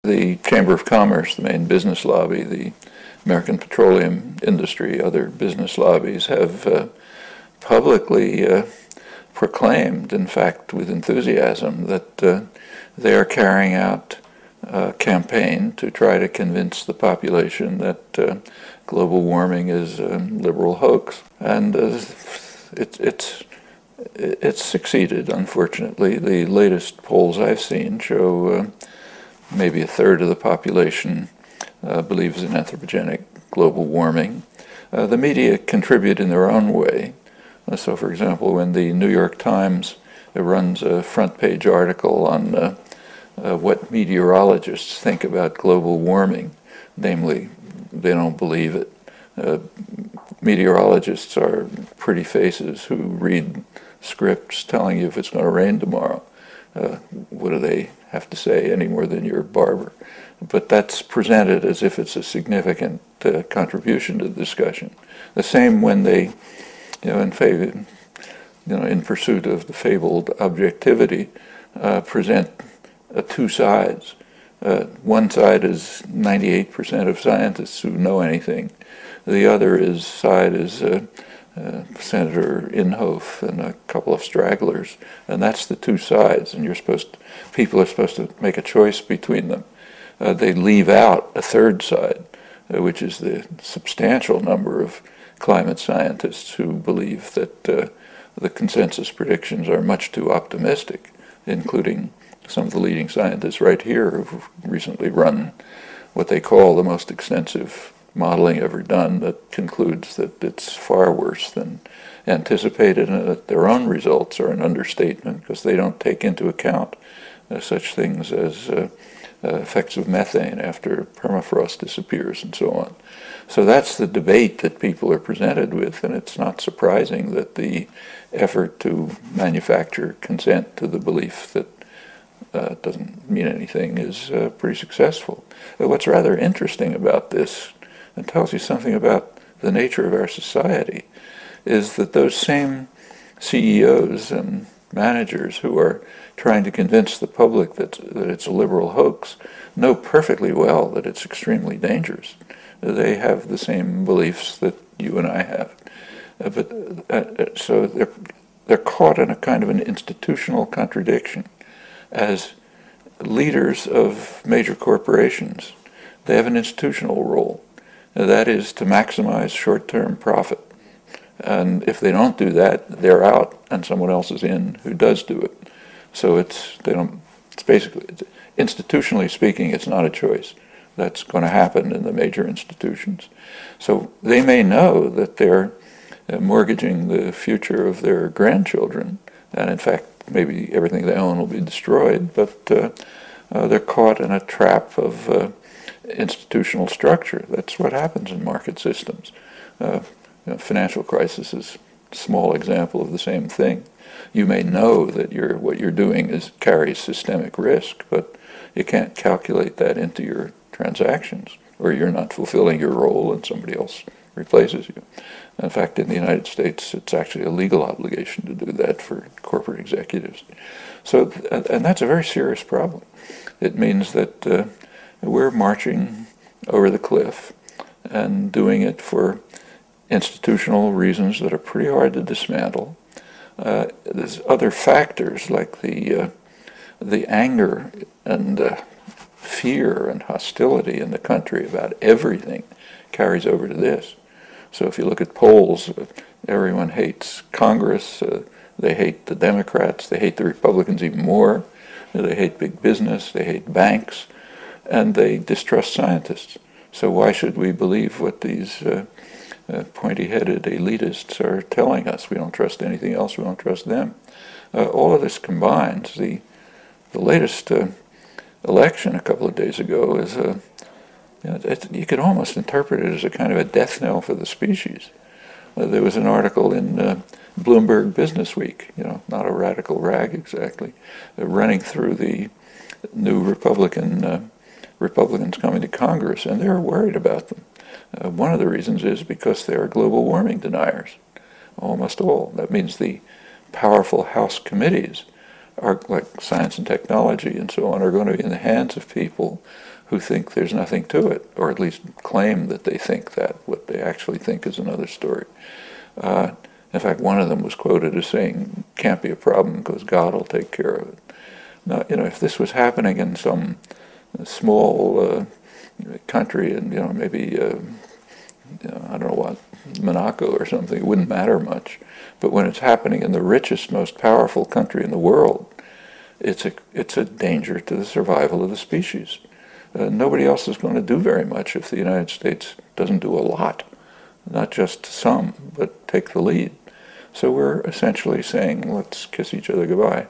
The Chamber of Commerce, the main business lobby, the American petroleum industry, other business lobbies have publicly proclaimed, in fact with enthusiasm, that they are carrying out a campaign to try to convince the population that global warming is a liberal hoax. And it's succeeded, unfortunately. The latest polls I've seen show maybe a third of the population believes in anthropogenic global warming. The media contribute in their own way. So, for example, when the New York Times runs a front-page article on what meteorologists think about global warming, namely, they don't believe it. Meteorologists are pretty faces who read scripts telling you if it's going to rain tomorrow. What do they have to say any more than your barber? But that's presented as if it's a significant contribution to the discussion. The same when they, in pursuit of the fabled objectivity, present two sides. One side is 98% of scientists who know anything. The other side is Senator Inhofe and a couple of stragglers, and that's the two sides. And people are supposed to make a choice between them. They leave out a third side, which is the substantial number of climate scientists who believe that the consensus predictions are much too optimistic, including some of the leading scientists right here who've recently run what they call the most extensive modeling ever done that concludes that it's far worse than anticipated, and that their own results are an understatement because they don't take into account such things as effects of methane after permafrost disappears and so on. So that's the debate that people are presented with, and it's not surprising that the effort to manufacture consent to the belief that doesn't mean anything is pretty successful. But what's rather interesting about this, and tells you something about the nature of our society, is that those same CEOs and managers who are trying to convince the public that it's a liberal hoax know perfectly well that it's extremely dangerous. They have the same beliefs that you and I have. So they're caught in a kind of an institutional contradiction. As leaders of major corporations, they have an institutional role. That is to maximize short-term profit. And if they don't do that, they're out and someone else is in who does do it. So it's basically, institutionally speaking, it's not a choice. That's going to happen in the major institutions. So they may know that they're mortgaging the future of their grandchildren, and in fact, maybe everything they own will be destroyed, but they're caught in a trap of institutional structure. That's what happens in market systems. Financial crisis is a small example of the same thing. You may know that what you're doing carries systemic risk, but you can't calculate that into your transactions, or you're not fulfilling your role and somebody else replaces you. In fact, in the United States, it's actually a legal obligation to do that for corporate executives. So, and that's a very serious problem. It means that we're marching over the cliff and doing it for institutional reasons that are pretty hard to dismantle. There's other factors like the anger and fear and hostility in the country about everything carries over to this. So if you look at polls, everyone hates Congress, they hate the Democrats, they hate the Republicans even more, they hate big business, they hate banks, and they distrust scientists. So why should we believe what these pointy-headed elitists are telling us? We don't trust anything else, we don't trust them. All of this combines. The latest election a couple of days ago is you could almost interpret it as a kind of a death knell for the species. There was an article in Bloomberg Business Week, not a radical rag exactly, running through the new Republicans coming to Congress, and they're worried about them. One of the reasons is because they are global warming deniers, almost all. That means the powerful House committees, are like science and technology and so on, are going to be in the hands of people who think there's nothing to it, or at least claim that they think that. What they actually think is another story. In fact, one of them was quoted as saying, "Can't be a problem because God will take care of it." Now, if this was happening in some small country, and maybe I don't know what, Monaco or something, it wouldn't matter much. But when it's happening in the richest, most powerful country in the world, it's a danger to the survival of the species. Nobody else is going to do very much if the United States doesn't do a lot, not just some, but take the lead. So we're essentially saying, let's kiss each other goodbye.